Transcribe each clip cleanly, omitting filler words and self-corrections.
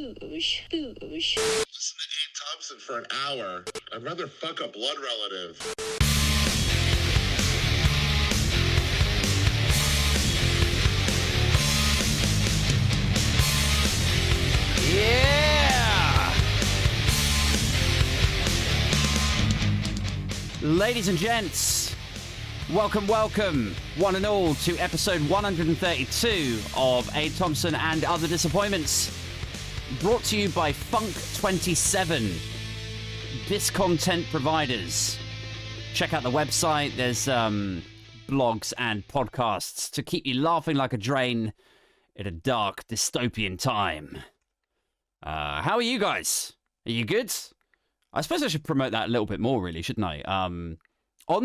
Listen to Abe Thompson for an hour. I'd rather fuck a blood relative. Yeah! Ladies and gents, welcome, one and all, to episode 132 of Abe Thompson and Other Disappointments. Brought to you by Funk 27, discontent providers. Check out the website. There's blogs and podcasts to keep you laughing like a drain in a dark dystopian time. How are you guys? Are you good? I suppose I should promote that a little bit more, really, shouldn't I? On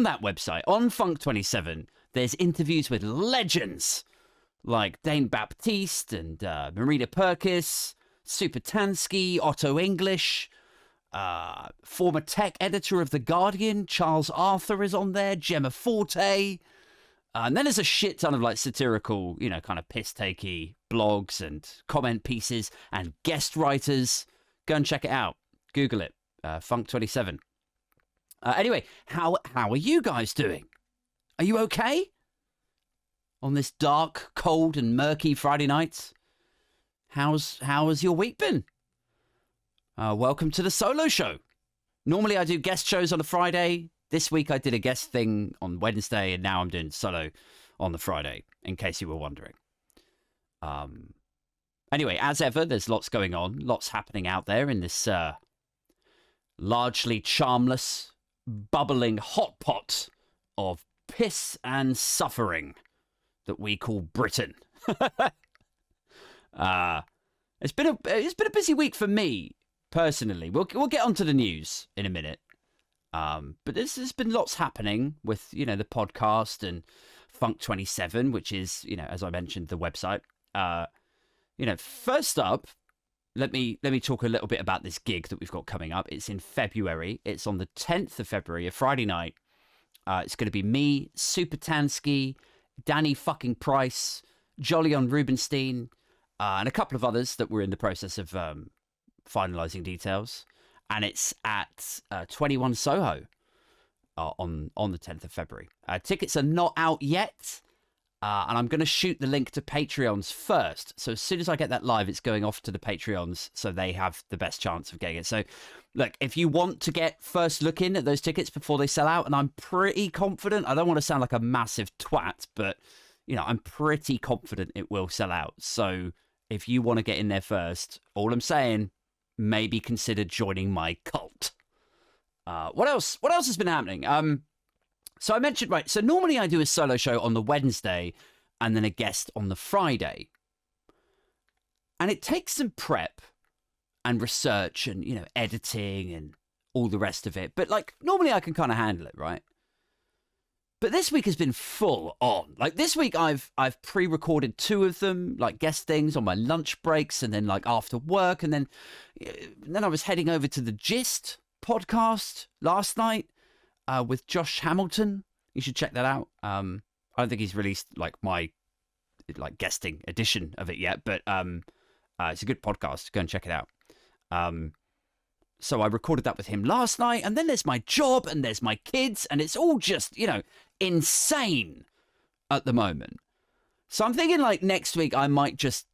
that website, on Funk 27, there's interviews with legends like Dane Baptiste and Marina Perkis, Supertansky, Otto English, former tech editor of The Guardian, Charles Arthur is on there, Gemma Forte. And then there's a shit ton of like satirical, kind of piss-takey blogs and comment pieces and guest writers. Go and check it out. Google it. Funk 27. Anyway, how are you guys doing? Are you okay? On this dark, cold and murky Friday night? How has your week been? Welcome to the solo show. Normally I do guest shows on a Friday. This week I did a guest thing on Wednesday, and now I'm doing solo on the Friday, in case you were wondering. Anyway, as ever, there's lots going on, lots happening out there in this largely charmless, bubbling hot pot of piss and suffering that we call Britain. It's been a busy week for me personally. We'll get onto the news in a minute. But there's been lots happening with, the podcast and Funk 27, which is, as I mentioned, the website. First up, let me talk a little bit about this gig that we've got coming up. It's in February. It's on the 10th of February, a Friday night. It's going to be me, Supertansky, Danny fucking Price, Jolyon Rubinstein, and a couple of others that we're in the process of finalising details. And it's at 21 Soho on the 10th of February. Tickets are not out yet, and I'm going to shoot the link to Patreons first. So as soon as I get that live, it's going off to the Patreons, so they have the best chance of getting it. So, look, if you want to get first look in at those tickets before they sell out, and I'm pretty confident, I don't want to sound like a massive twat, but, I'm pretty confident it will sell out. So if you want to get in there first, all I'm saying, maybe consider joining my cult. What else has been happening? So I mentioned, right, so normally I do a solo show on the Wednesday and then a guest on the Friday. And it takes some prep and research and, editing and all the rest of it. But like, normally I can kind of handle it, right? But this week has been full on. Like this week I've pre-recorded 2 of them, like guest things on my lunch breaks and then like after work. And then I was heading over to the Gist podcast last night with Josh Hamilton. You should check that out. I don't think he's released like my guesting edition of it yet, but it's a good podcast. Go and check it out. So I recorded that with him last night, and then there's my job and there's my kids, and it's all just, insane at the moment. So I'm thinking like next week I might just,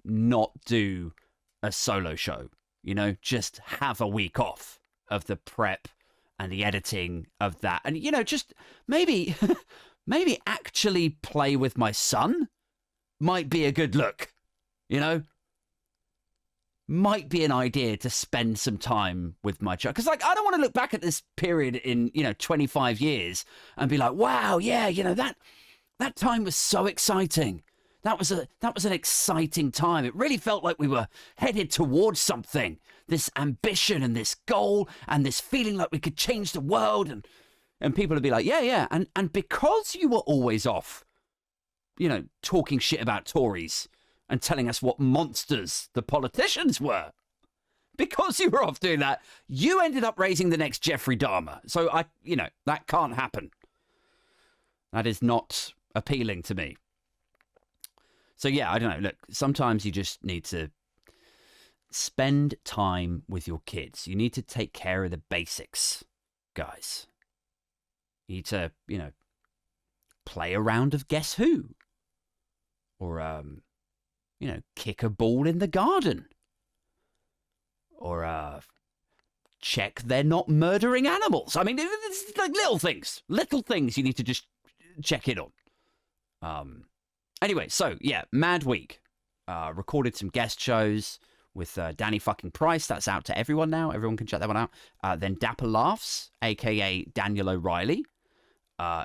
not do a solo show, just have a week off of the prep and the editing of that. And, just maybe, maybe actually play with my son might be a good look, might be an idea to spend some time with my child. Because, like, I don't want to look back at this period in, 25 years and be like, wow, yeah, that time was so exciting. That was an exciting time. It really felt like we were headed towards something, this ambition and this goal and this feeling like we could change the world. And people would be like, yeah. And because you were always off, talking shit about Tories and telling us what monsters the politicians were, because you were off doing that, you ended up raising the next Jeffrey Dahmer. So that can't happen. That is not appealing to me. So yeah, I don't know. Look, sometimes you just need to spend time with your kids. You need to take care of the basics, guys. You need to, play a round of Guess Who. Or, kick a ball in the garden. Or, check they're not murdering animals. I mean, it's like little things you need to just check in on. Anyway, so yeah, mad week. Recorded some guest shows with Danny fucking Price. That's out to everyone now. Everyone can check that one out. Then Dapper Laughs, aka Daniel O'Reilly. I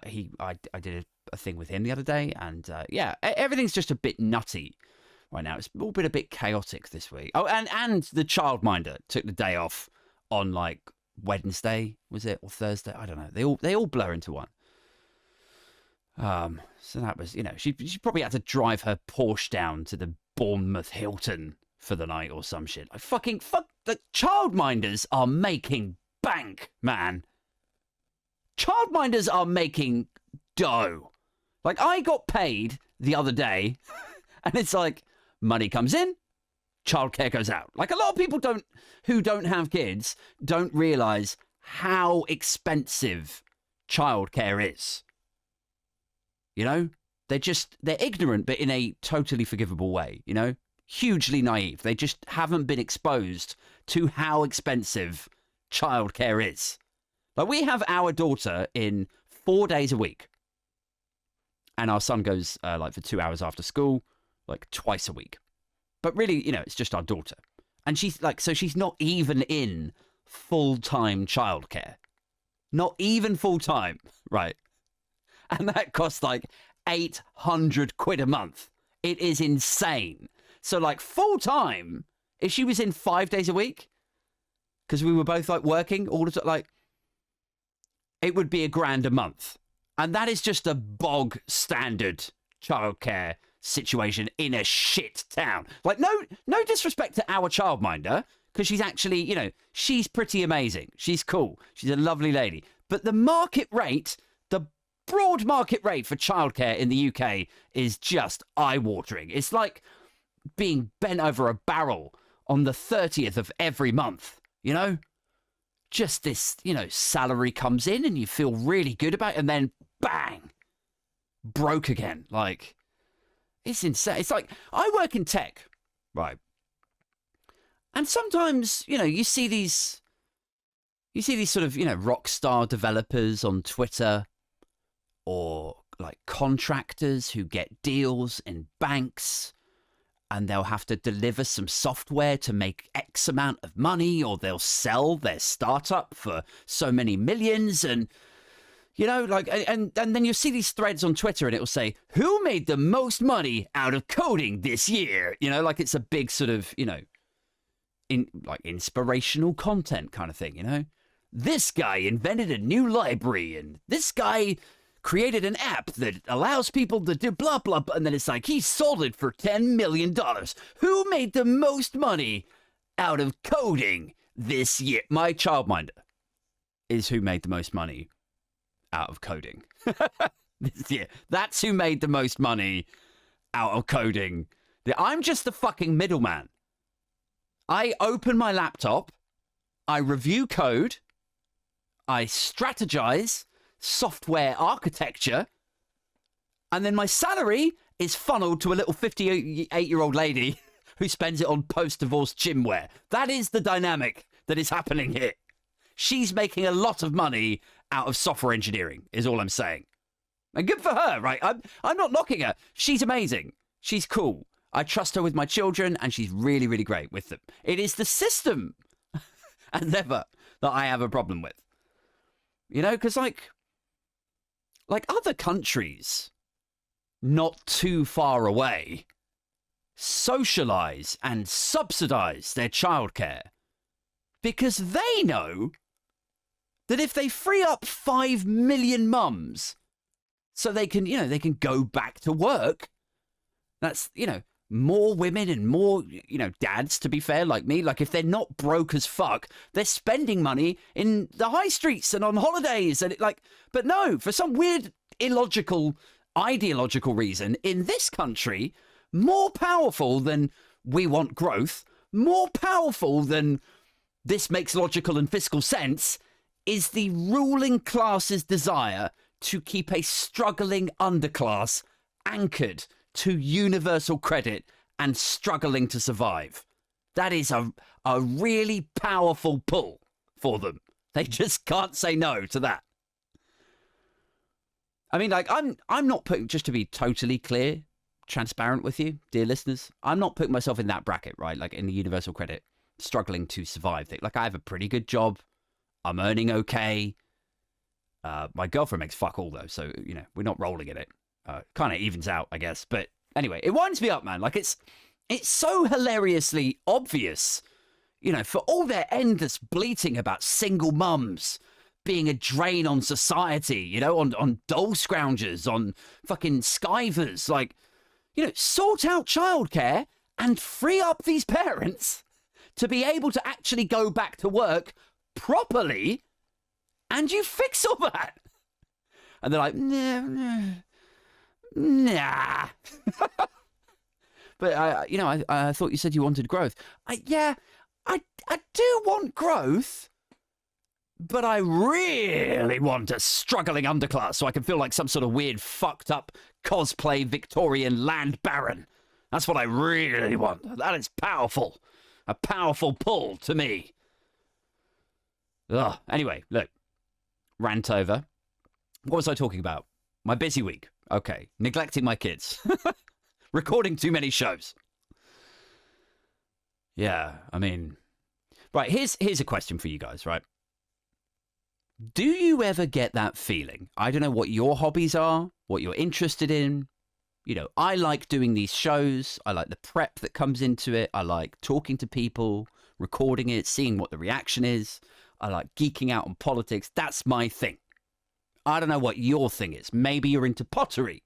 did a thing with him the other day, and yeah, everything's just a bit nutty right now. It's all been a bit chaotic this week. Oh, and the childminder took the day off on like Wednesday, was it, or Thursday? I don't know. They all blur into one. So that was, she probably had to drive her Porsche down to the Bournemouth Hilton for the night or some shit. Fuck, the childminders are making bank, man. Childminders are making dough. Like, I got paid the other day, and it's like, money comes in, childcare goes out. Like, a lot of people who don't have kids don't realise how expensive childcare is. They're ignorant, but in a totally forgivable way, hugely naive. They just haven't been exposed to how expensive childcare is. Like, we have our daughter in 4 days a week, and our son goes for 2 hours after school, like twice a week. But really, it's just our daughter. And she's she's not even in full-time childcare. Not even full-time, right? And that costs like 800 quid a month. It is insane. So like full-time, if she was in 5 days a week, because we were both like working all the time, like it would be $1,000 a month. And that is just a bog standard childcare situation in a shit town. Like no disrespect to our childminder, because she's actually, she's pretty amazing. She's cool. She's a lovely lady. But the market rate, the broad market rate for childcare in the UK is just eye-watering. It's like being bent over a barrel on the 30th of every month, Just this, salary comes in and you feel really good about it, and then bang, broke again. Like, it's insane. It's like, I work in tech, right? And sometimes, you see these sort of, rock star developers on Twitter, or like contractors who get deals in banks, and they'll have to deliver some software to make X amount of money, or they'll sell their startup for so many millions. And, and then you see these threads on Twitter, and it will say, who made the most money out of coding this year? Like it's a big sort of, inspirational content kind of thing, This guy invented a new library, and this guy created an app that allows people to do blah, blah, blah. And then it's like, he sold it for $10 million. Who made the most money out of coding this year? My childminder is who made the most money out of coding this year. That's who made the most money out of coding. I'm just the fucking middleman. I open my laptop, I review code, I strategize software architecture, and then my salary is funneled to a little 58-year-old lady who spends it on post-divorce gymwear. That is the dynamic that is happening here. She's making a lot of money out of software engineering, is all I'm saying. And good for her, right? I'm not knocking her. She's amazing. She's cool. I trust her with my children, and she's really, really great with them. It is the system, as ever, that I have a problem with. Because like other countries not too far away socialize and subsidize their childcare because they know that if they free up 5 million mums so they can, they can go back to work, that's, more women and more, dads, to be fair, like me. Like, if they're not broke as fuck, they're spending money in the high streets and on holidays. And but no, for some weird, illogical, ideological reason, in this country, more powerful than we want growth, more powerful than this makes logical and fiscal sense is the ruling class's desire to keep a struggling underclass anchored to universal credit and struggling to survive. That is a really powerful pull for them. They just can't say no to that. I mean, like, I'm not putting, just to be totally clear, transparent with you, dear listeners, I'm not putting myself in that bracket, right? Like in the universal credit, struggling to survive thing. Like, I have a pretty good job. I'm earning okay. My girlfriend makes fuck all though, so, you know, we're not rolling in it. Kind of evens out, I guess. But anyway, it winds me up, man. Like, it's so hilariously obvious, you know, for all their endless bleating about single mums being a drain on society, you know, on dole scroungers, on fucking skivers, like, you know, sort out childcare and free up these parents to be able to actually go back to work properly, and you fix all that. And they're like, nah. But, you know, I thought you said you wanted growth. I do want growth, but I really want a struggling underclass so I can feel like some sort of weird, fucked up cosplay Victorian land baron. That's what I really want. That is powerful. A powerful pull to me. Ugh. Anyway, look. Rant over. What was I talking about? My busy week. Okay. Neglecting my kids. Recording too many shows. Yeah, I mean... Right, here's a question for you guys, right? Do you ever get that feeling? I don't know what your hobbies are, what you're interested in. You know, I like doing these shows. I like the prep that comes into it. I like talking to people, recording it, seeing what the reaction is. I like geeking out on politics. That's my thing. I don't know what your thing is. Maybe you're into pottery.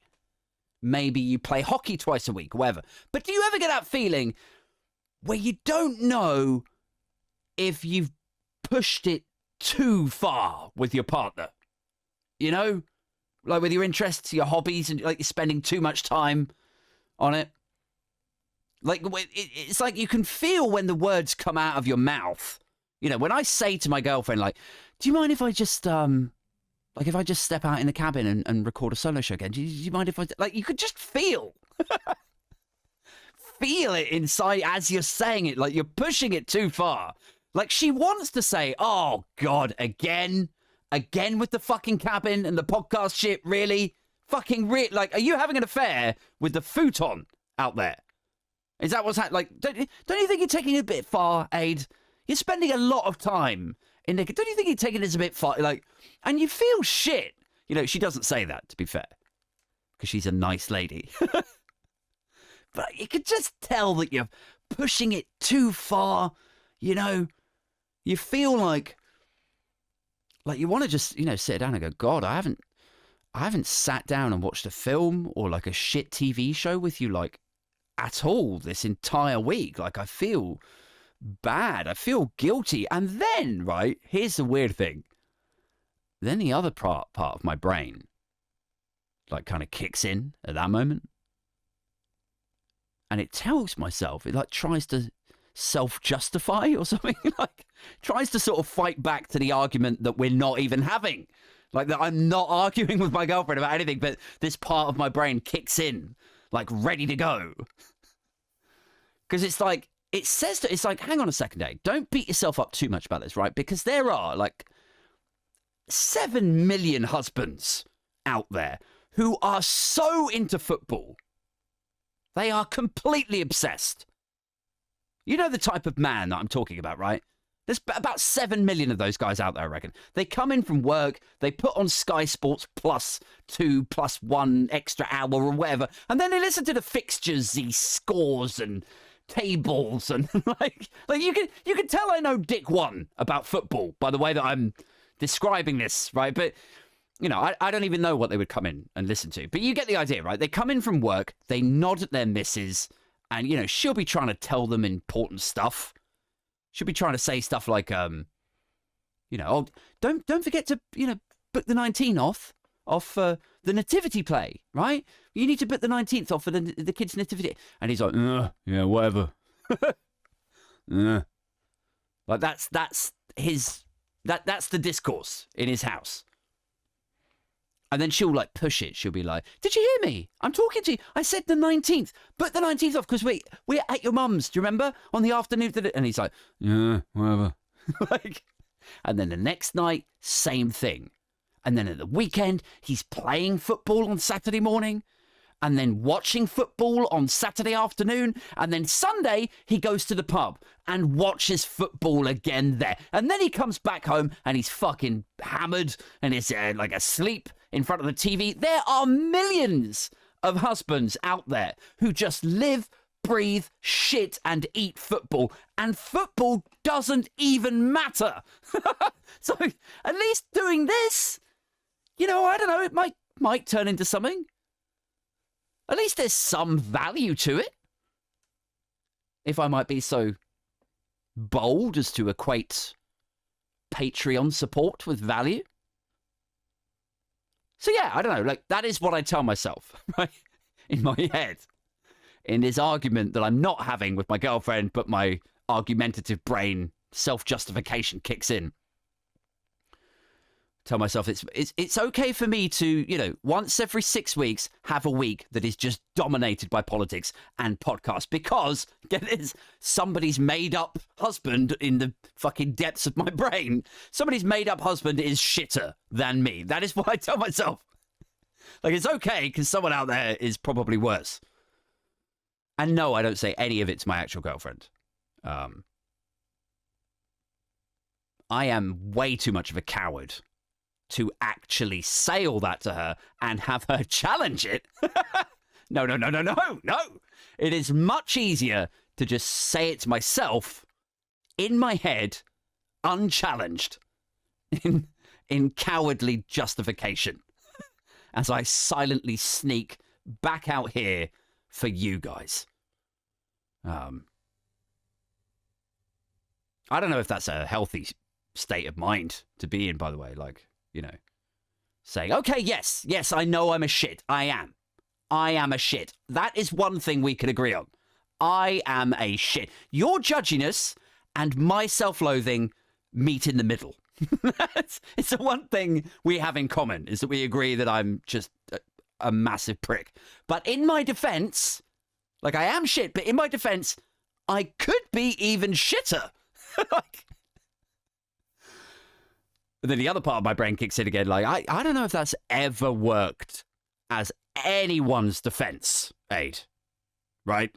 Maybe you play hockey twice a week, whatever. But do you ever get that feeling where you don't know if you've pushed it too far with your partner? You know? Like with your interests, your hobbies, and like you're spending too much time on it. Like, it's like you can feel when the words come out of your mouth. You know, when I say to my girlfriend, like, do you mind if I just, like, if I just step out in the cabin and record a solo show again? Do you mind if I, like, you could just feel it inside as you're saying it, like you're pushing it too far. Like, she wants to say, oh, God, again with the fucking cabin and the podcast shit, really? Fucking like, are you having an affair with the futon out there? Is that what's happening? Like, don't you think you're taking it a bit far, Aid? You're spending a lot of time in the... Don't you think you're taking this a bit far? Like, and you feel shit. You know, she doesn't say that, to be fair, because she's a nice lady. But you could just tell that you're pushing it too far, you know? You feel like you want to just, you know, sit down and go, God, I haven't sat down and watched a film or like a shit TV show with you, like, at all this entire week. Like, I feel bad. I feel guilty. And then, right, here's the weird thing. Then the other part of my brain, like, kind of kicks in at that moment. And it tells myself, it like tries to self-justify or something, like tries to sort of fight back to the argument that we're not even having, like that I'm not arguing with my girlfriend about anything, but this part of my brain kicks in, like ready to go, because it's like it says that it's like, hang on a second, Dave, don't beat yourself up too much about this, right? Because there are like 7 million husbands out there who are so into football, they are completely obsessed. You know the type of man that I'm talking about, right? There's about 7 million of those guys out there, I reckon. They come in from work, they put on Sky Sports +2, +1 extra hour or whatever, and then they listen to the fixtures, these scores and tables, and like you can tell I know dick one about football by the way that I'm describing this, right? But you know, I don't even know what they would come in and listen to. But you get the idea, right? They come in from work, they nod at their missus, and, you know, she'll be trying to tell them important stuff. She'll be trying to say stuff like, you know, oh, don't forget to, you know, book the 19th off the nativity play, right? You need to book the 19th off for the kid's nativity. And he's like, yeah, whatever. Like that's the discourse in his house. And then she'll like push it. She'll be like, "Did you hear me? I'm talking to you. I said the 19th. Put the 19th off because we're at your mum's. Do you remember on the afternoon?" And he's like, "Yeah, whatever." Like, and then the next night, same thing. And then at the weekend, he's playing football on Saturday morning, and then watching football on Saturday afternoon, and then Sunday he goes to the pub and watches football again there. And then he comes back home and he's fucking hammered and is like asleep in front of the TV. There are millions of husbands out there who just live, breathe, shit, and eat football. And football doesn't even matter. So at least doing this, you know, I don't know, it might turn into something. At least there's some value to it. If I might be so bold as to equate Patreon support with value. So yeah, I don't know, like that is what I tell myself, right? In my head. In this argument that I'm not having with my girlfriend, but my argumentative brain self-justification kicks in. Tell myself it's okay for me to, you know, once every 6 weeks have a week that is just dominated by politics and podcasts because, get this, somebody's made up husband in the fucking depths of my brain, somebody's made up husband is shitter than me. That is what I tell myself. Like, it's okay because someone out there is probably worse. And no, I don't say any of it to my actual girlfriend. I am way too much of a coward to actually say all that to her and have her challenge it. No. It is much easier to just say it to myself in my head, unchallenged, in cowardly justification, as I silently sneak back out here for you guys. I don't know if that's a healthy state of mind to be in, by the way, like, you know, saying, okay, yes, I know I'm a shit. I am a shit. That is one thing we can agree on. I am a shit. Your judginess and my self-loathing meet in the middle. It's the one thing we have in common, is that we agree that I'm just a massive prick. But in my defense, like, I am shit, but in my defense, I could be even shitter. Like, and then the other part of my brain kicks in again, like, I don't know if that's ever worked as anyone's defense aid, right?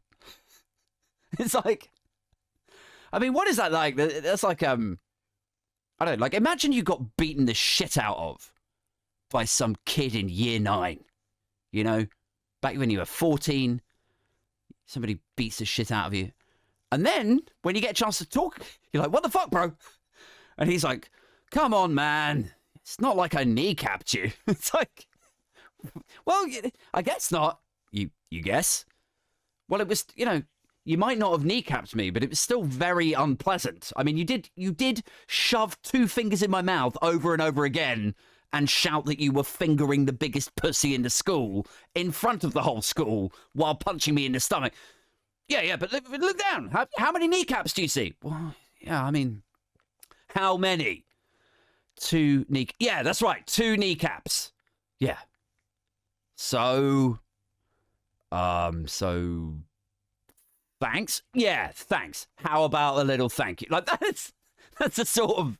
It's like, I mean, what is that like? That's like, I don't know, like, imagine you got beaten the shit out of by some kid in year 9, you know, back when you were 14, somebody beats the shit out of you. And then when you get a chance to talk, you're like, what the fuck, bro? And he's like, come on, man. It's not like I kneecapped you. It's like, well, I guess not. You guess? Well, it was, you know, you might not have kneecapped me, but it was still very unpleasant. I mean, you did shove 2 fingers in my mouth over and over again and shout that you were fingering the biggest pussy in the school in front of the whole school while punching me in the stomach. Yeah, but look down. How many kneecaps do you see? Well, yeah, I mean, how many? 2 Yeah, that's right. 2 kneecaps. Yeah. So thanks. Yeah, thanks. How about a little thank you? Like, that's a sort of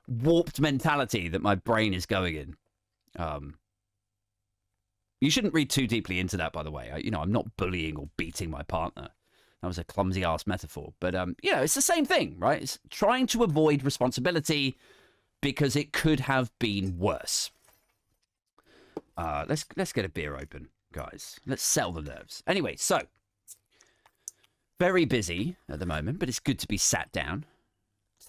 warped mentality that my brain is going in. You shouldn't read too deeply into that, by the way. I'm not bullying or beating my partner. That was a clumsy ass metaphor. But, it's the same thing, right? It's trying to avoid responsibility because it could have been worse. Let's get a beer open, guys. Let's sell the nerves. Anyway, so very busy at the moment, but it's good to be sat down,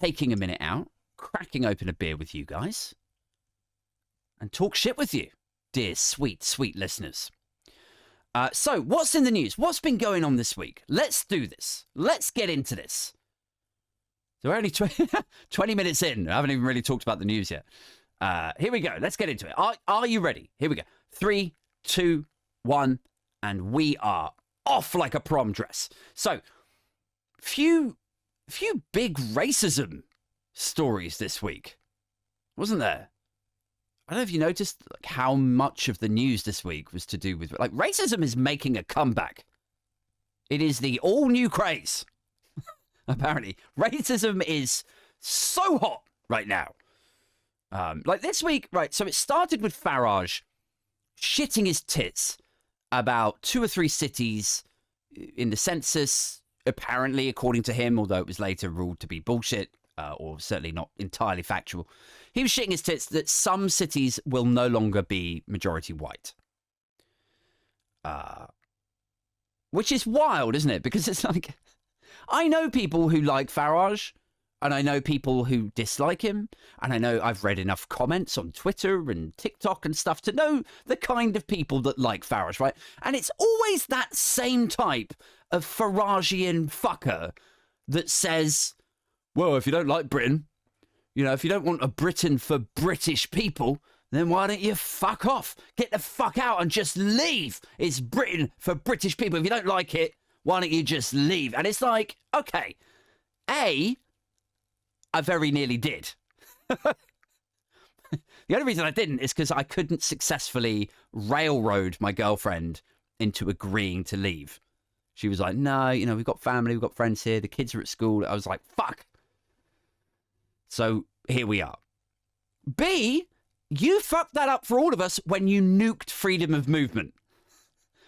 taking a minute out, cracking open a beer with you guys, and talk shit with you, dear sweet, sweet listeners. So what's in the news? What's been going on this week? Let's do this. Let's get into this. So we're only 20 minutes in. I haven't even really talked about the news yet. Here we go. Let's get into it. Are you ready? Here we go. 3, 2, 1, and we are off like a prom dress. So, few few big racism stories this week, wasn't there? I don't know if you noticed how much of the news this week was to do with, like, racism is making a comeback. It is the all new craze. Apparently, racism is so hot right now. Like this week, right? So it started with Farage shitting his tits about 2 or 3 cities in the census, apparently, according to him, although it was later ruled to be bullshit, or certainly not entirely factual. He was shitting his tits that some cities will no longer be majority white. Which is wild, isn't it? Because it's like, I know people who like Farage, and I know people who dislike him, and I know I've read enough comments on Twitter and TikTok and stuff to know the kind of people that like Farage, right? And it's always that same type of Faragian fucker that says, well, if you don't like Britain, you know, if you don't want a Britain for British people, then why don't you fuck off? Get the fuck out and just leave. It's Britain for British people. If you don't like it, why don't you just leave? And it's like, okay, I very nearly did. The only reason I didn't is because I couldn't successfully railroad my girlfriend into agreeing to leave. She was like, no, you know, we've got family, we've got friends here, the kids are at school. I was like, fuck. So here we are. B, you fucked that up for all of us when you nuked freedom of movement.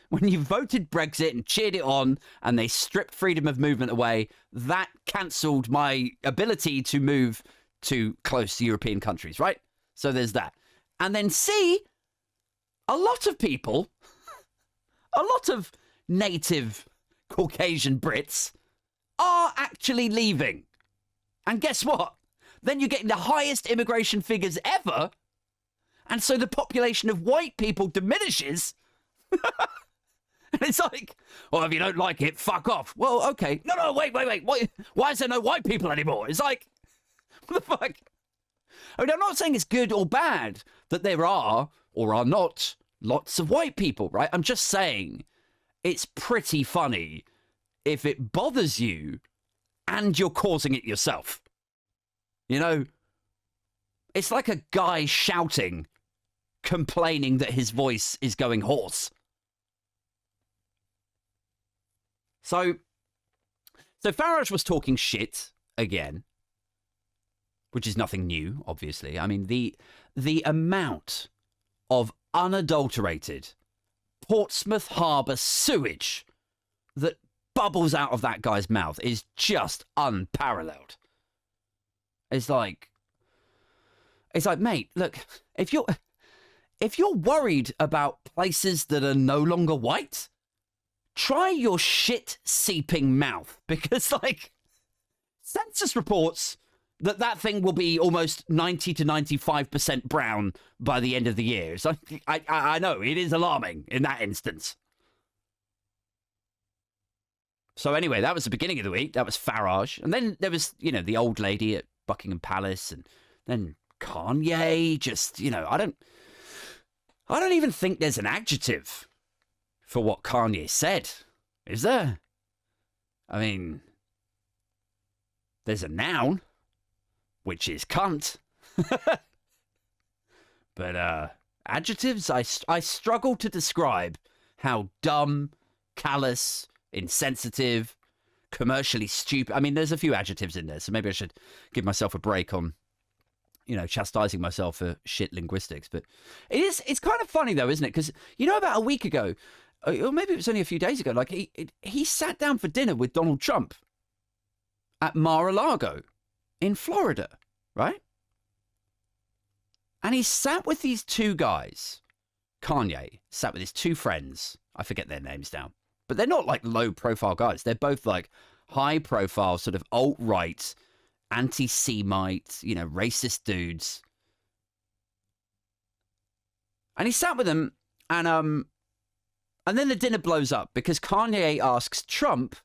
When you voted Brexit and cheered it on and they stripped freedom of movement away, that cancelled my ability to move to close European countries, right? So there's that. And then C, a lot of people, a lot of native Caucasian Brits are actually leaving. And guess what? Then you're getting the highest immigration figures ever. And so the population of white people diminishes. And it's like, well, if you don't like it, fuck off. Well, okay. No, wait. Why is there no white people anymore? It's like, what the fuck? I mean, I'm not saying it's good or bad that there are or are not lots of white people, right? I'm just saying it's pretty funny if it bothers you and you're causing it yourself. You know, it's like a guy shouting, complaining that his voice is going hoarse. So Farage was talking shit again, which is nothing new, obviously. I mean, the amount of unadulterated Portsmouth Harbour sewage that bubbles out of that guy's mouth is just unparalleled. It's like, mate, look, if you're worried about places that are no longer white, try your shit seeping mouth, because like census reports that thing will be almost 90 to 95% brown by the end of the year. So I know it is alarming in that instance. So anyway, that was the beginning of the week. That was Farage. And then there was, you know, the old lady at Buckingham Palace, and then Kanye. Just, you know, I don't even think there's an adjective for what Kanye said, is there? I mean, there's a noun, which is cunt. But adjectives, I struggle to describe how dumb, callous, insensitive, commercially stupid. I mean, there's a few adjectives in there, so maybe I should give myself a break on, you know, chastising myself for shit linguistics. But it's kind of funny though, isn't it? Because, you know, about a week ago, or maybe it was only a few days ago, like he sat down for dinner with Donald Trump at Mar-a-Lago in Florida, right? And he sat with these two guys. Kanye sat with his two friends. I forget their names now. But they're not like low-profile guys. They're both like high-profile, sort of alt-right, anti-Semite, you know, racist dudes. And he sat with them, and then the dinner blows up because Kanye asks Trump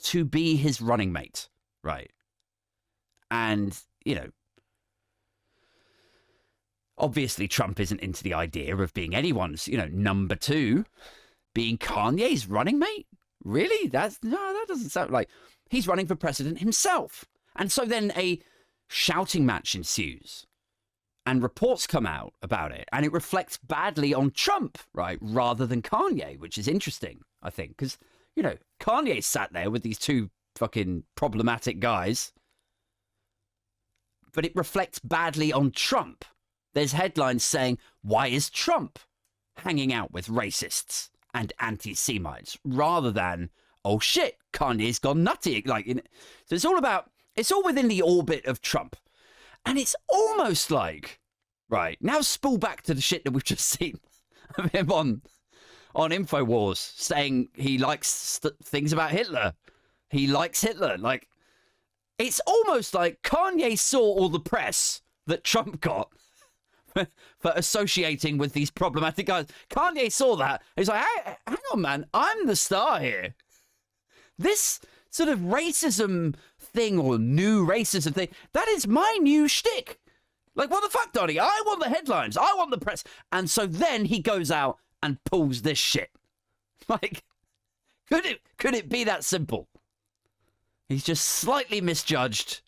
to be his running mate, right? And, you know, obviously Trump isn't into the idea of being anyone's, you know, number two. Being Kanye's running mate? Really? That doesn't sound like... He's running for president himself. And so then a shouting match ensues. And reports come out about it. And it reflects badly on Trump, right? Rather than Kanye, which is interesting, I think. Because, you know, Kanye sat there with these two fucking problematic guys. But it reflects badly on Trump. There's headlines saying, why is Trump hanging out with racists and anti-Semites? Rather than, oh shit, Kanye's gone nutty. So it's all within the orbit of Trump. And it's almost like, right, now spool back to the shit that we've just seen of him on InfoWars saying he likes things about Hitler. He likes Hitler. Like, it's almost like Kanye saw all the press that Trump got for associating with these problematic guys. Kanye saw that. He's like, hey, hang on, man, I'm the star here. This sort of racism thing or new racism thing, that is my new shtick. Like, what the fuck, Donnie? I want the headlines. I want the press. And so then he goes out and pulls this shit. Like, could it be that simple? He's just slightly misjudged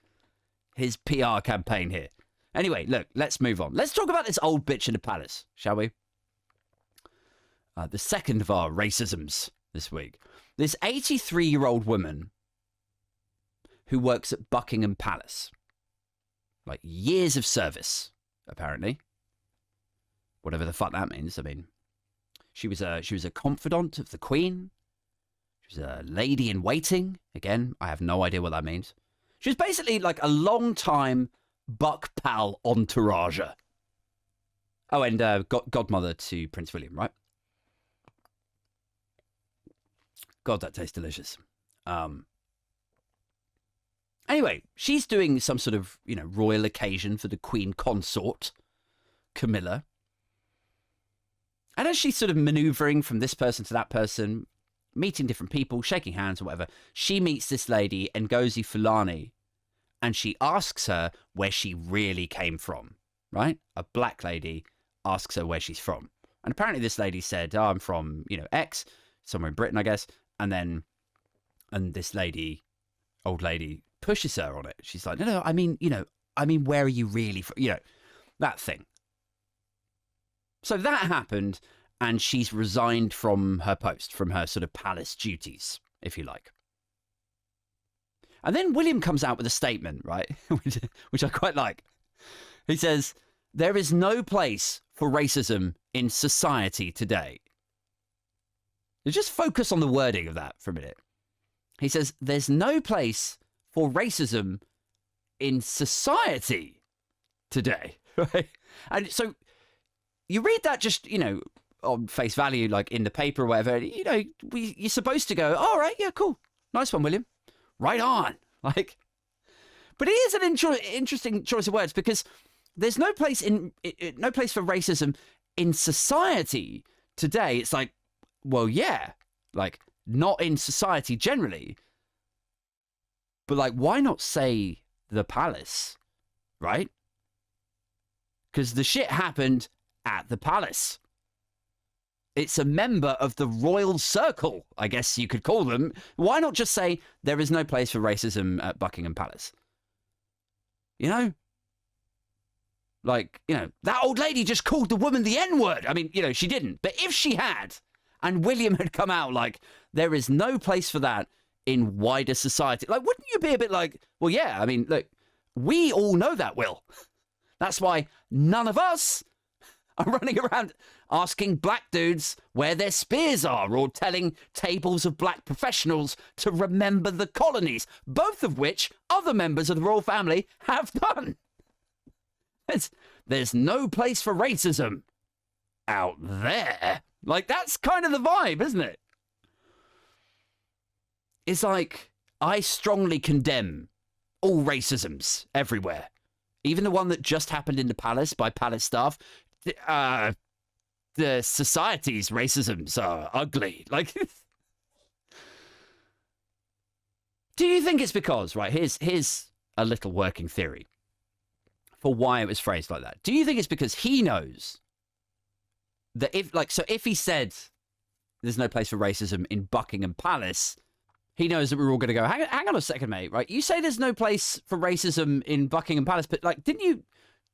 his PR campaign here. Anyway, look, let's move on. Let's talk about this old bitch in the palace, shall we? The second of our racisms this week. This 83-year-old woman who works at Buckingham Palace. Like, years of service, apparently. Whatever the fuck that means. I mean, she was a confidant of the Queen. She was a lady in waiting. Again, I have no idea what that means. She was basically like a long-time Buck pal entourage. Oh, and godmother to Prince William, right? God, that tastes delicious. Anyway, she's doing some sort of, royal occasion for the Queen Consort, Camilla. And as she's sort of maneuvering from this person to that person, meeting different people, shaking hands or whatever, she meets this lady, Ngozi Fulani, and she asks her where she really came from, right? A black lady asks her where she's from. And apparently this lady said, oh, I'm from, X, somewhere in Britain, I guess. And this lady, old lady, pushes her on it. She's like, no, I mean, where are you really from? That thing. So that happened, and she's resigned from her post, from her sort of palace duties, if you like. And then William comes out with a statement, right, which I quite like. He says, there is no place for racism in society today. Just focus on the wording of that for a minute. He says, there's no place for racism in society today, right? And so you read that just, on face value, like in the paper or whatever, you're supposed to go, all right, yeah, cool. Nice one, William. Right on. Like, but it is an interesting choice of words, because there's no place for racism in society today. It's like, well, yeah, like not in society generally, but like, why not say the palace, right? Because the shit happened at the palace. It's a member of the royal circle, I guess you could call them. Why not just say there is no place for racism at Buckingham Palace? Like, that old lady just called the woman the N-word. I mean, she didn't. But if she had, and William had come out like, there is no place for that in wider society, like, wouldn't you be a bit like, well, yeah, I mean, look, we all know that, Will. That's why none of us are running around asking black dudes where their spears are, or telling tables of black professionals to remember the colonies, both of which other members of the royal family have done. There's no place for racism out there. Like, that's kind of the vibe, isn't it? It's like, I strongly condemn all racisms everywhere. Even the one that just happened in the palace by palace staff. The society's racisms are ugly. Like, do you think it's because, right, here's a little working theory for why it was phrased like that. Do you think it's because he knows that if he said there's no place for racism in Buckingham Palace, he knows that we're all going to go, hang on a second, mate, right? You say there's no place for racism in Buckingham Palace, but like, didn't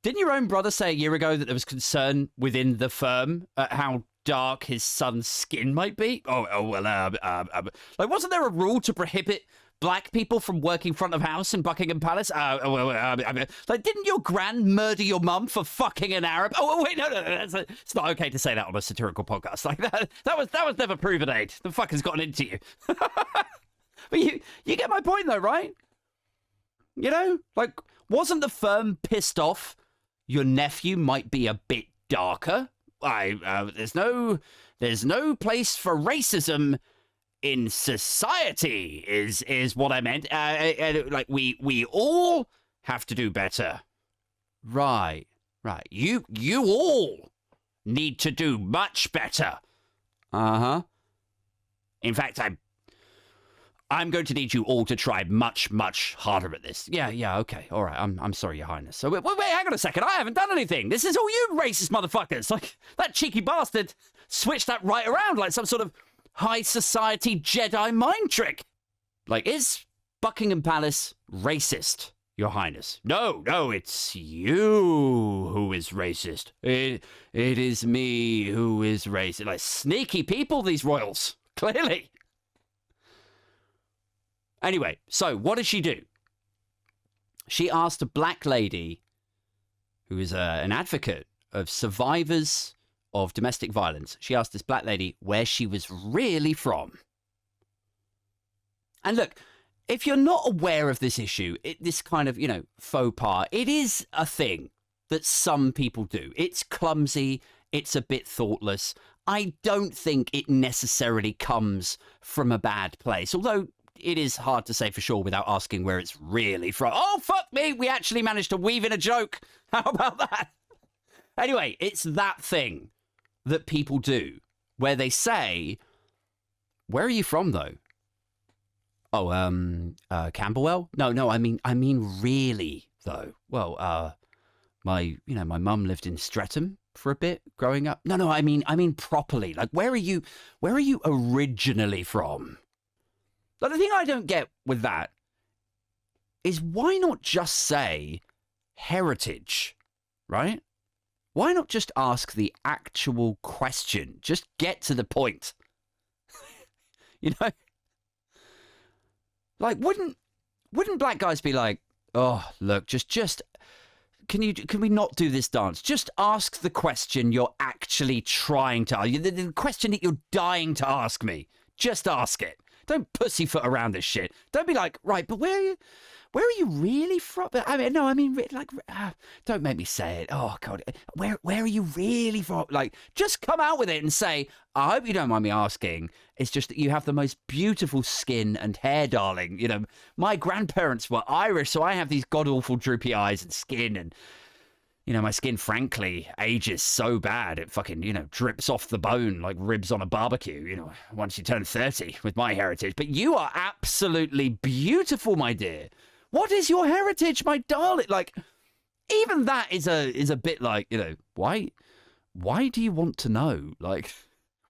your own brother say a year ago that there was concern within the firm at how dark his son's skin might be? Like, wasn't there a rule to prohibit black people from working front of house in Buckingham Palace? Like, didn't your gran murder your mum for fucking an Arab? Oh, wait, no, it's not okay to say that on a satirical podcast. Like, that was never proven aid. The fuck has gotten into you? But you get my point, though, right? You know, like, wasn't the firm pissed off your nephew might be a bit darker? There's no place for racism in society is what I meant. Like, we all have to do better. Right. You all need to do much better. Uh-huh. In fact, I'm going to need you all to try much, much harder at this. Yeah, okay. All right. I'm sorry, Your Highness. So, wait, hang on a second. I haven't done anything. This is all you racist motherfuckers. Like, that cheeky bastard switched that right around like some sort of high society Jedi mind trick. Like, is Buckingham Palace racist, Your Highness? No, it's you who is racist. It is me who is racist. Like, sneaky people, these royals. Clearly. Anyway, so what did she do? She asked a black lady who is an advocate of survivors of domestic violence. She asked this black lady where she was really from. And look, if you're not aware of this issue, this kind of, faux pas, it is a thing that some people do. It's clumsy. It's a bit thoughtless. I don't think it necessarily comes from a bad place, although it is hard to say for sure without asking where it's really from. Oh, fuck me. We actually managed to weave in a joke. How about that? Anyway, it's that thing that people do where they say, where are you from, though? Oh, Camberwell? No, I mean really, though. Well, my mum lived in Streatham for a bit growing up. No, I mean properly. Like, where are you originally from? But the thing I don't get with that is why not just say heritage, right? Why not just ask the actual question? Just get to the point. Like, wouldn't black guys be like, oh, look, just can we not do this dance? Just ask the question you're actually trying to ask. The question that you're dying to ask me. Just ask it. Don't pussyfoot around this shit. Don't be like, right, but where are you really from? Don't make me say it. Oh, God. Where are you really from? Like, just come out with it and say, I hope you don't mind me asking. It's just that you have the most beautiful skin and hair, darling. My grandparents were Irish, so I have these god-awful droopy eyes and skin, and my skin, frankly, ages so bad it fucking, drips off the bone like ribs on a barbecue, once you turn 30 with my heritage. But you are absolutely beautiful, my dear. What is your heritage, my darling? Like, even that is a bit like, why do you want to know? Like,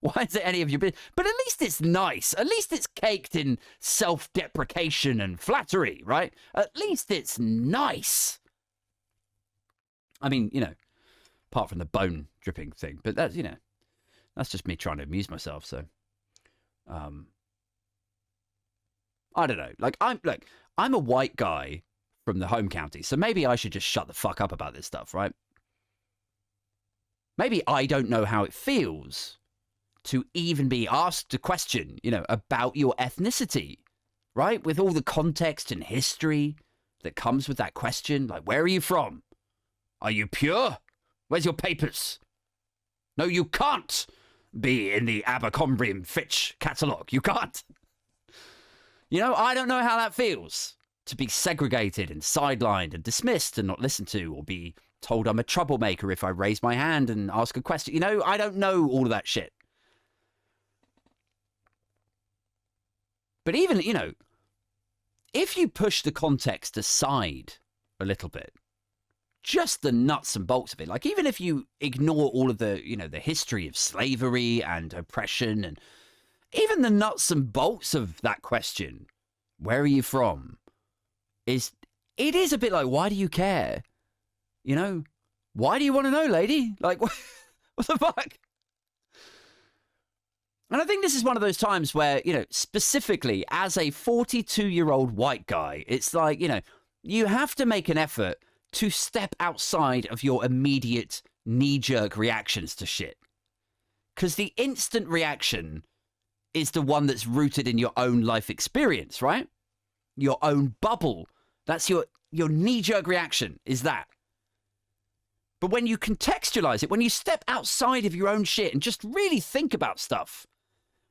why is it any of your business? But at least it's nice. At least it's caked in self-deprecation and flattery, right? At least it's nice. I mean, apart from the bone dripping thing, but that's, that's just me trying to amuse myself. So, I don't know. Like, I'm a white guy from the home county, so maybe I should just shut the fuck up about this stuff, right? Maybe I don't know how it feels to even be asked a question, about your ethnicity, right? With all the context and history that comes with that question. Like, where are you from? Are you pure? Where's your papers? No, you can't be in the Abercrombie and Fitch catalogue. You can't. I don't know how that feels to be segregated and sidelined and dismissed and not listened to, or be told I'm a troublemaker if I raise my hand and ask a question. I don't know all of that shit. But even, if you push the context aside a little bit, just the nuts and bolts of it, like, even if you ignore all of the, the history of slavery and oppression and even the nuts and bolts of that question, where are you from, it is a bit like, why do you care? You know, why do you want to know, lady? Like, what the fuck? And I think this is one of those times where, you know, specifically as a 42-year-old white guy, it's like, you know, you have to make an effort to step outside of your immediate knee-jerk reactions to shit. Because the instant reaction is the one that's rooted in your own life experience, right? Your own bubble. That's your knee-jerk reaction, is that. But when you contextualize it, when you step outside of your own shit and just really think about stuff,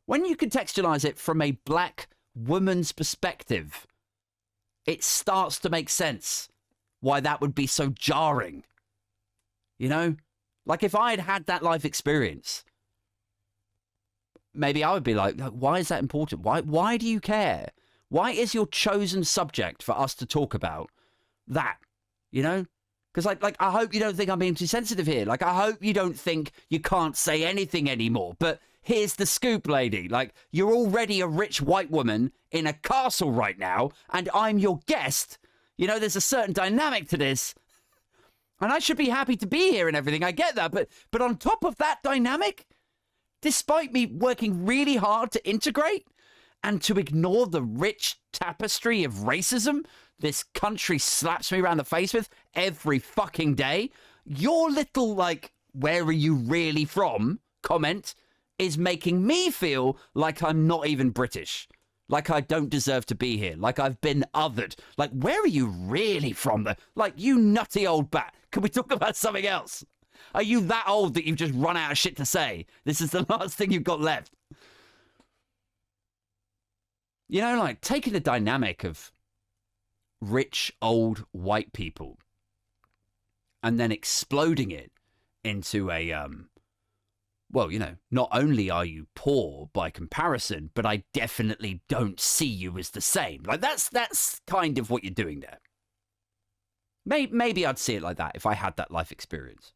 when you contextualize it from a black woman's perspective, it starts to make sense why that would be so jarring. You know? Like if I had had that life experience, maybe I would be like, why is that important? Why do you care? Why is your chosen subject for us to talk about that? You know? Because like I hope you don't think I'm being too sensitive here. Like I hope you don't think you can't say anything anymore. But here's the scoop, lady. Like you're already a rich white woman in a castle right now, and I'm your guest. You know, there's a certain dynamic to this. And I should be happy to be here and everything. I get that. But on top of that dynamic, despite me working really hard to integrate and to ignore the rich tapestry of racism this country slaps me around the face with every fucking day, your little, like, where are you really from comment is making me feel like I'm not even British. Like I don't deserve to be here. Like I've been othered. Like, where are you really from? Like, you nutty old bat. Can we talk about something else? Are you that old that you've just run out of shit to say? This is the last thing you've got left. You know, like, taking the dynamic of rich, old, white people and then exploding it into a, well, you know, not only are you poor by comparison, but I definitely don't see you as the same. Like, that's kind of what you're doing there. Maybe I'd see it like that if I had that life experience.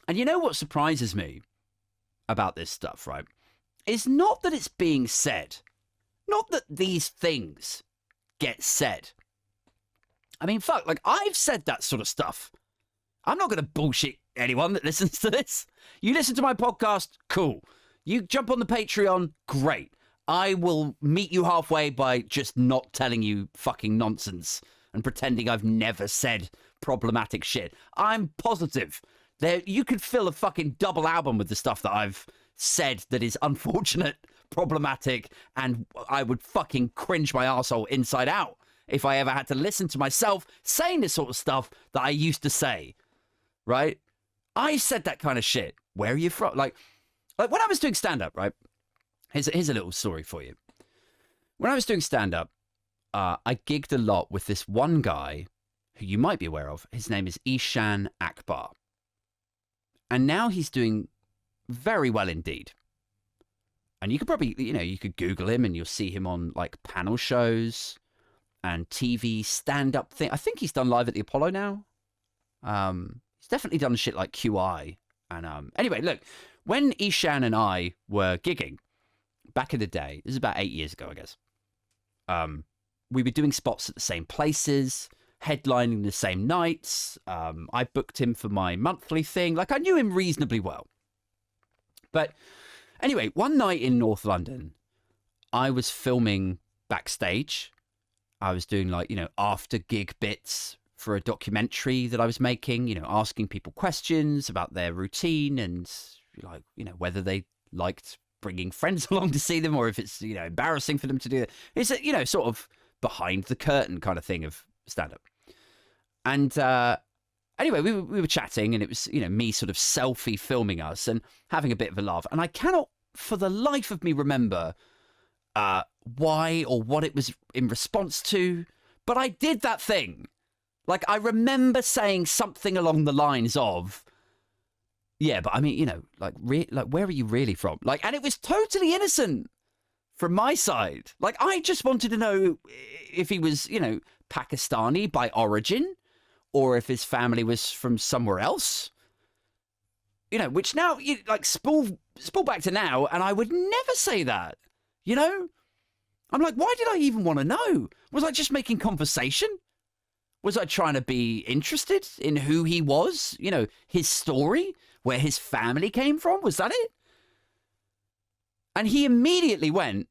And you know what surprises me about this stuff, right? Is not that it's being said. Not that these things get said. I mean, fuck, like, I've said that sort of stuff. I'm not going to bullshit anyone that listens to this. You listen to my podcast, cool. You jump on the Patreon, great. I will meet you halfway by just not telling you fucking nonsense and pretending I've never said problematic shit. I'm positive that you could fill a fucking double album with the stuff that I've said that is unfortunate, problematic, and I would fucking cringe my arsehole inside out if I ever had to listen to myself saying this sort of stuff that I used to say, right? I said that kind of shit. Where are you from? Like when I was doing stand-up, right? Here's a little story for you. When I was doing stand-up, I gigged a lot with this one guy who you might be aware of. His name is Ishan Akbar. And now he's doing very well indeed. And you could probably, you know, you could Google him and you'll see him on like panel shows and TV stand-up thing. I think he's done Live at the Apollo now. He's definitely done shit like QI. And anyway, look, when Ishan and I were gigging back in the day, this is about 8 years ago, I guess. We were doing spots at the same places, headlining the same nights. I booked him for my monthly thing. Like, I knew him reasonably well. But anyway, one night in North London, I was filming backstage. I was doing, like, you know, after gig bits for a documentary that I was making, you know, asking people questions about their routine and, like, you know, whether they liked bringing friends along to see them or if it's, you know, embarrassing for them to do that. It's a, you know, sort of behind the curtain kind of thing of stand-up. And anyway, we were chatting and it was, you know, me sort of selfie filming us and having a bit of a laugh. And I cannot for the life of me remember why or what it was in response to, but I did that thing. Like, I remember saying something along the lines of, yeah, but I mean, you know, like, where are you really from? Like, and it was totally innocent from my side. Like, I just wanted to know if he was, you know, Pakistani by origin or if his family was from somewhere else. You know, which now, like, spool spool back to now, and I would never say that. You know? I'm like, why did I even want to know? Was I just making conversation? Was I trying to be interested in who he was? You know, his story, where his family came from? Was that it? And he immediately went,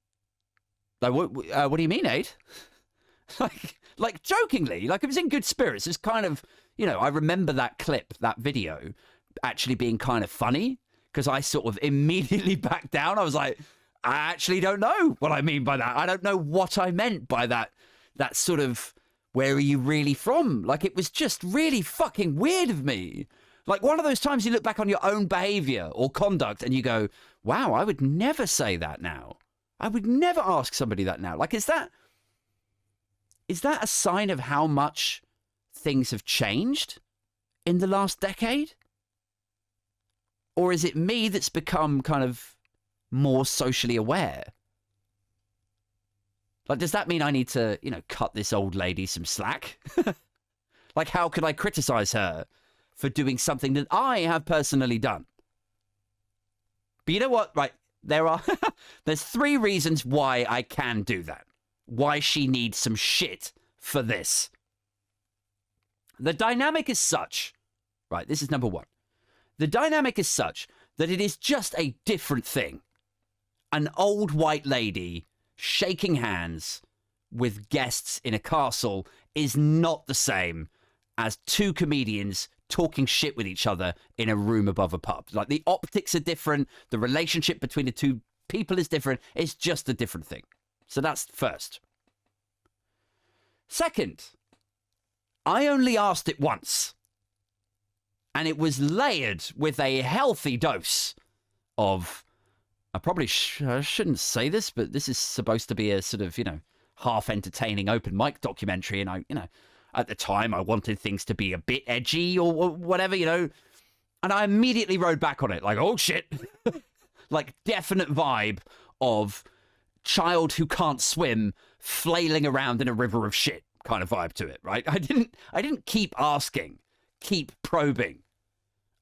like, what do you mean, Aid? like jokingly, like it was in good spirits. It's kind of, you know, I remember that clip, that video, actually being kind of funny because I sort of immediately backed down. I was like, I actually don't know what I mean by that. I don't know what I meant by that sort of, where are you really from? Like, it was just really fucking weird of me. Like one of those times you look back on your own behavior or conduct and you go, wow, I would never say that now. I would never ask somebody that now. Like, is that a sign of how much things have changed in the last decade? Or is it me that's become kind of more socially aware? Like, does that mean I need to, you know, cut this old lady some slack? Like, how could I criticize her for doing something that I have personally done? But you know what? Right, there's 3 reasons why I can do that. Why she needs some shit for this. The dynamic is such, right, this is number 1. The dynamic is such that it is just a different thing. An old white lady shaking hands with guests in a castle is not the same as 2 comedians talking shit with each other in a room above a pub. Like, the optics are different. The relationship between the 2 people is different. It's just a different thing. So that's first. Second, I only asked it once. And it was layered with a healthy dose of, I probably shouldn't say this, but this is supposed to be a sort of, you know, half entertaining open mic documentary. And I, you know, at the time I wanted things to be a bit edgy or whatever, you know, and I immediately rode back on it like, oh shit, like definite vibe of child who can't swim flailing around in a river of shit kind of vibe to it, right? I didn't keep asking, keep probing.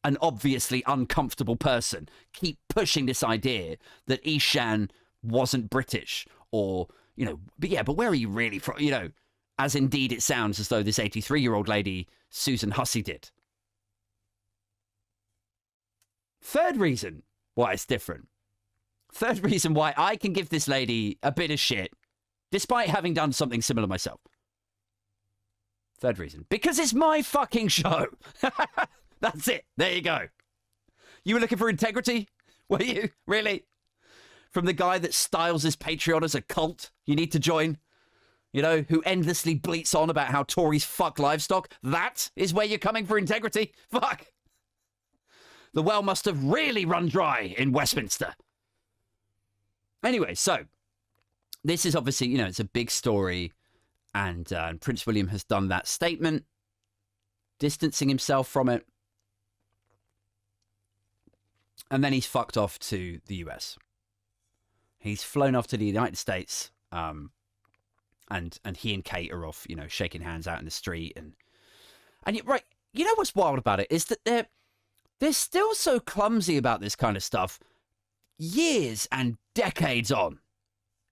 An obviously uncomfortable person, keep pushing this idea that Ishan wasn't British, or, you know, but where are you really from? You know, as indeed it sounds as though this 83-year-old lady, Susan Hussey, did. Third reason why it's different. Third reason why I can give this lady a bit of shit, despite having done something similar myself. Third reason. Because it's my fucking show. That's it. There you go. You were looking for integrity? Were you? Really? From the guy that styles his Patreon as a cult you need to join? You know, who endlessly bleats on about how Tories fuck livestock? That is where you're coming for integrity? Fuck. The well must have really run dry in Westminster. Anyway, so this is obviously, you know, it's a big story, and Prince William has done that statement, distancing himself from it. And then he's fucked off to the US. He's flown off to the United States, and he and Kate are off, you know, shaking hands out in the street. And right, you know what's wild about it is that they're still so clumsy about this kind of stuff years and decades on.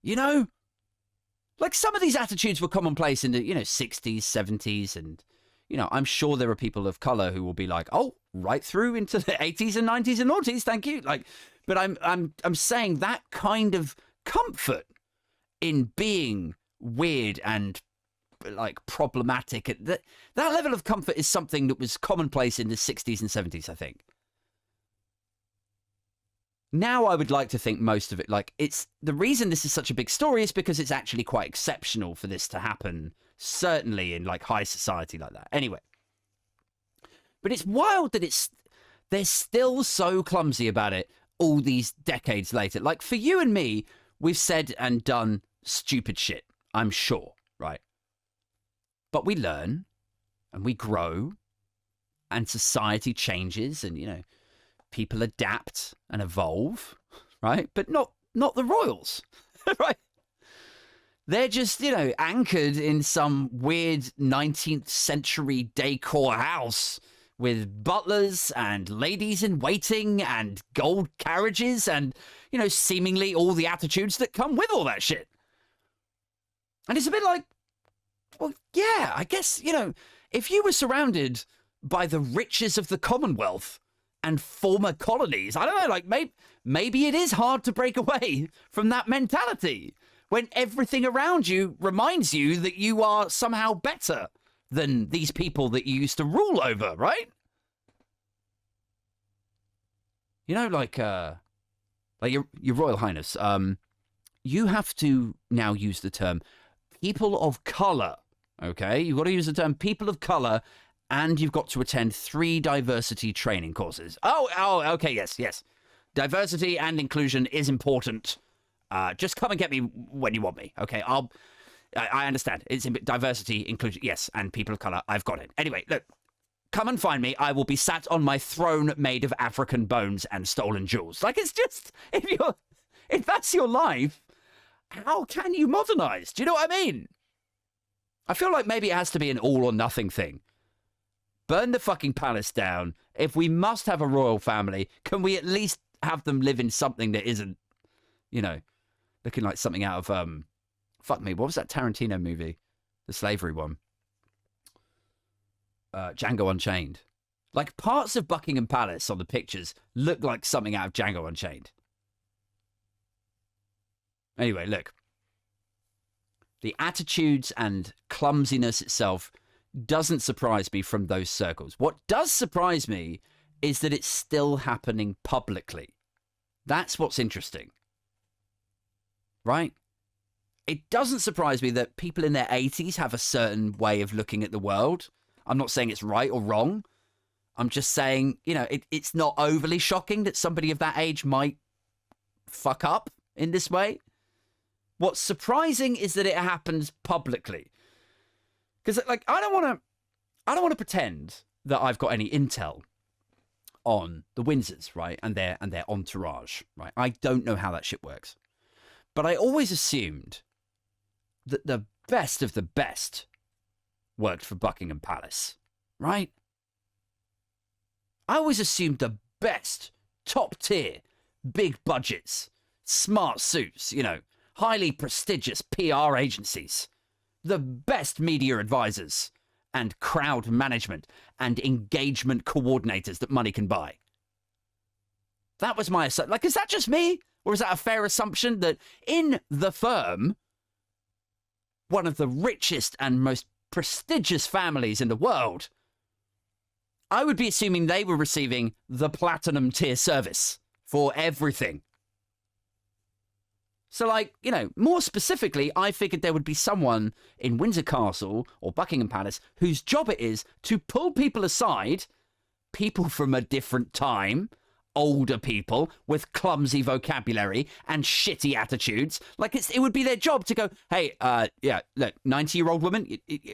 You know? Like, some of these attitudes were commonplace in the, you know, 60s, 70s, and, you know, I'm sure there are people of color who will be like, oh, right through into the 80s and 90s and noughties, thank you. Like, but I'm saying that kind of comfort in being weird and like problematic, that level of comfort is something that was commonplace in the 60s and 70s, I think. Now I would like to think most of it, like, it's the reason this is such a big story is because it's actually quite exceptional for this to happen, certainly in like high society like that. Anyway, but it's wild that they're still so clumsy about it all these decades later. Like, for you and me, we've said and done stupid shit, I'm sure, right? But we learn and we grow and society changes and, you know, people adapt and evolve, right? But not the royals, right? They're just, you know, anchored in some weird 19th century decor house with butlers and ladies in waiting and gold carriages and, you know, seemingly all the attitudes that come with all that shit. And it's a bit like, well, yeah, I guess, you know, if you were surrounded by the riches of the Commonwealth and former colonies, I don't know, like maybe it is hard to break away from that mentality when everything around you reminds you that you are somehow better than these people that you used to rule over, right? You know, like your Royal Highness, you have to now use the term people of color, okay? You've got to use the term people of color, and you've got to attend 3 diversity training courses. Oh, okay, yes. Diversity and inclusion is important. Just come and get me when you want me, okay? I understand. It's diversity, inclusion, yes, and people of color. I've got it. Anyway, look, come and find me. I will be sat on my throne made of African bones and stolen jewels. Like, it's just, if that's your life, how can you modernize? Do you know what I mean? I feel like maybe it has to be an all or nothing thing. Burn the fucking palace down. If we must have a royal family, can we at least have them live in something that isn't, you know, looking like something out of, fuck me, what was that Tarantino movie? The slavery one. Django Unchained. Like, parts of Buckingham Palace on the pictures look like something out of Django Unchained. Anyway, look. The attitudes and clumsiness itself doesn't surprise me from those circles. What does surprise me is that it's still happening publicly. That's what's interesting. Right? It doesn't surprise me that people in their 80s have a certain way of looking at the world. I'm not saying it's right or wrong. I'm just saying, you know, it's not overly shocking that somebody of that age might fuck up in this way. What's surprising is that it happens publicly. Because, like, I don't want to pretend that I've got any intel on the Windsors, right, and their entourage, right. I don't know how that shit works, but I always assumed that the best of the best worked for Buckingham Palace, right? I always assumed the best, top tier, big budgets, smart suits, you know, highly prestigious PR agencies, the best media advisors and crowd management and engagement coordinators that money can buy. That was my assumption. Like, is that just me? Or is that a fair assumption that in the firm, one of the richest and most prestigious families in the world, I would be assuming they were receiving the platinum tier service for everything. So, like, you know, more specifically, I figured there would be someone in Windsor Castle or Buckingham Palace whose job it is to pull people aside, people from a different time, older people with clumsy vocabulary and shitty attitudes. Like, it would be their job to go, hey, yeah, look, 90-year-old woman,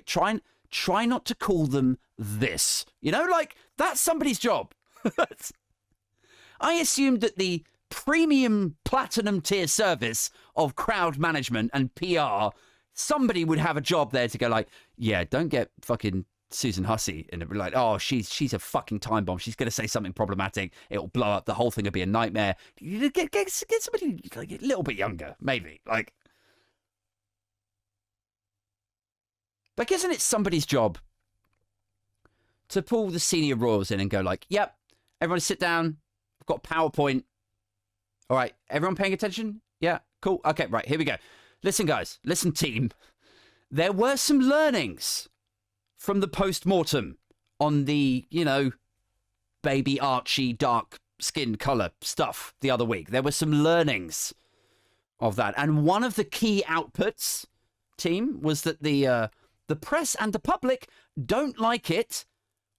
try not to call them this. You know, like, that's somebody's job. I assumed that the premium platinum tier service of crowd management and PR, somebody would have a job there to go like, yeah, don't get fucking Susan Hussey and be like, oh, she's a fucking time bomb. She's going to say something problematic. It'll blow up. The whole thing will be a nightmare. Get somebody like a little bit younger, maybe. Like, isn't it somebody's job to pull the senior royals in and go like, yep, everyone sit down. I've got PowerPoint. All right, everyone paying attention? Yeah, cool. Okay, right, here we go. Listen, guys. Listen, team. There were some learnings from the post-mortem on the, you know, baby Archie dark skin color stuff the other week. There were some learnings of that. And one of the key outputs, team, was that the press and the public don't like it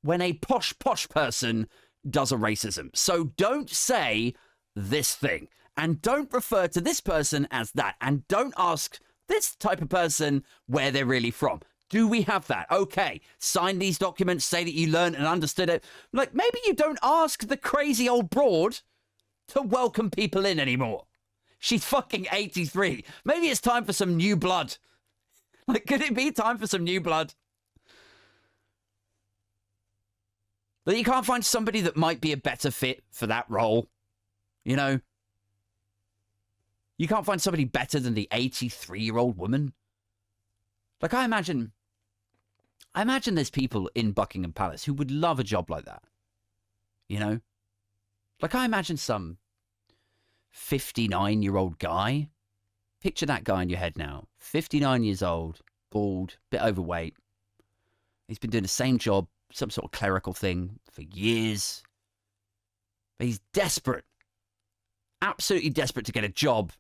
when a posh person does a racism. So don't say this thing, and don't refer to this person as that, and don't ask this type of person where they're really from. Do we have that? Okay, sign these documents, say that you learned and understood it. Like, maybe you don't ask the crazy old broad to welcome people in anymore. She's fucking 83. Maybe it's time for some new blood. Like, could it be time for some new blood? That you can't find somebody that might be a better fit for that role. You know? You can't find somebody better than the 83-year-old woman. Like, I imagine there's people in Buckingham Palace who would love a job like that. You know? Like, I imagine some 59-year-old guy. Picture that guy in your head now. 59 years old, bald, bit overweight. He's been doing the same job, some sort of clerical thing, for years. But he's desperate. Absolutely desperate to get a job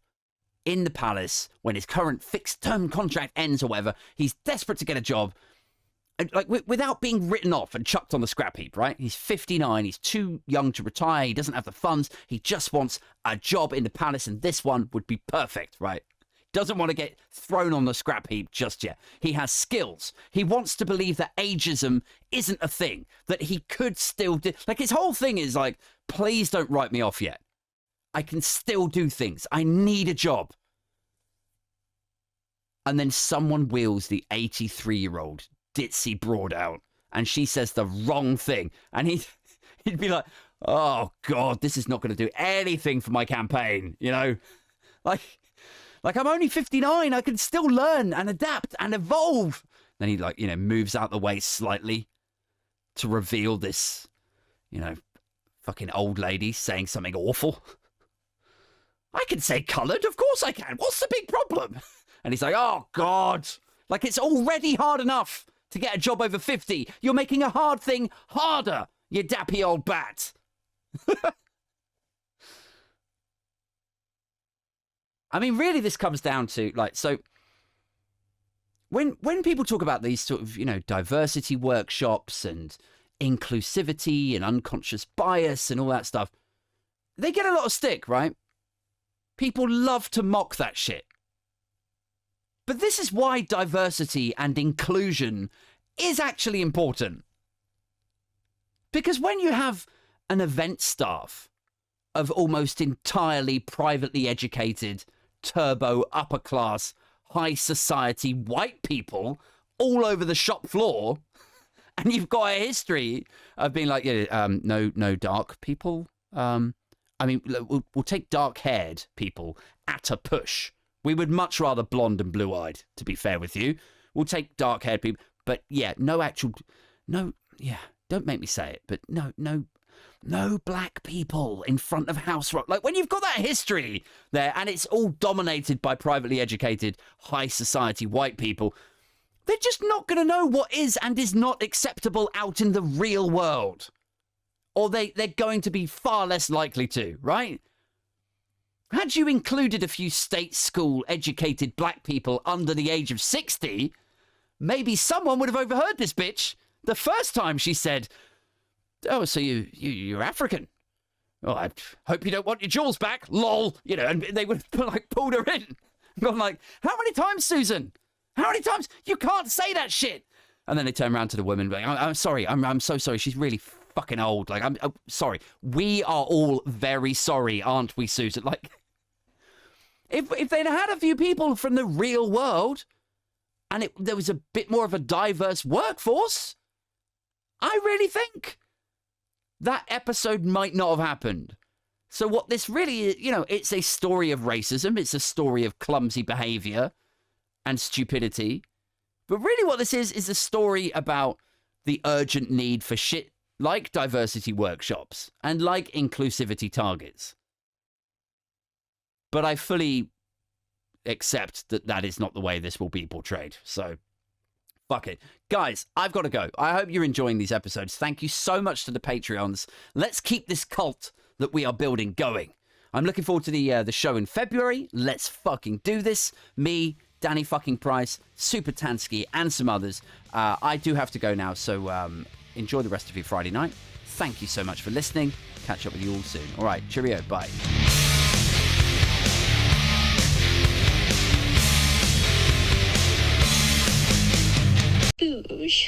in the palace when his current fixed-term contract ends or whatever. He's desperate to get a job, and like without being written off and chucked on the scrap heap, right? He's 59. He's too young to retire. He doesn't have the funds. He just wants a job in the palace, and this one would be perfect, right? Doesn't want to get thrown on the scrap heap just yet. He has skills. He wants to believe that ageism isn't a thing, that he could still do. Like, his whole thing is like, please don't write me off yet. I can still do things. I need a job. And then someone wheels the 83-year-old ditzy broad out, and she says the wrong thing. And he'd be like, oh, God, this is not going to do anything for my campaign, you know? Like, I'm only 59. I can still learn and adapt and evolve. Then he, like, you know, moves out the way slightly to reveal this, you know, fucking old lady saying something awful. I can say coloured, of course I can. What's the big problem? And he's like, oh, God. Like, it's already hard enough to get a job over 50. You're making a hard thing harder, you dappy old bat. I mean, really, this comes down to, like, so when people talk about these sort of, you know, diversity workshops and inclusivity and unconscious bias and all that stuff, they get a lot of stick, right? People love to mock that shit. But this is why diversity and inclusion is actually important. Because when you have an event staff of almost entirely privately educated, turbo, upper class, high society white people all over the shop floor, and you've got a history of being like, yeah, no dark people. I mean, we'll take dark-haired people at a push. We would much rather blonde and blue-eyed, to be fair with you. We'll take dark-haired people. But, yeah, don't make me say it, but no black people in front of House Rock. Like, when you've got that history there, and it's all dominated by privately educated, high society white people, they're just not going to know what is and is not acceptable out in the real world. Or they're going to be far less likely to, right? Had you included a few state school educated black people under the age of 60, maybe someone would have overheard this bitch the first time she said, oh, so you're African. Oh, I hope you don't want your jewels back, lol. You know, and they would have, like, pulled her in and gone like, how many times, Susan? How many times? You can't say that shit. And then they turn around to the woman like, I'm sorry. I'm so sorry. She's really fucking old. Like, I'm sorry. We are all very sorry, aren't we, Susan? Like, if they'd had a few people from the real world and there was a bit more of a diverse workforce, I really think that episode might not have happened. So what this really is, you know, it's a story of racism. It's a story of clumsy behavior and stupidity. But really what this is a story about the urgent need for shit like diversity workshops and like inclusivity targets. But I fully accept that that is not the way this will be portrayed. So, fuck it. Guys, I've got to go. I hope you're enjoying these episodes. Thank you so much to the Patreons. Let's keep this cult that we are building going. I'm looking forward to the show in February. Let's fucking do this. Me, Danny fucking Price, Super Tansky, and some others. I do have to go now, so enjoy the rest of your Friday night. Thank you so much for listening. Catch up with you all soon. All right, cheerio. Bye. Boosh.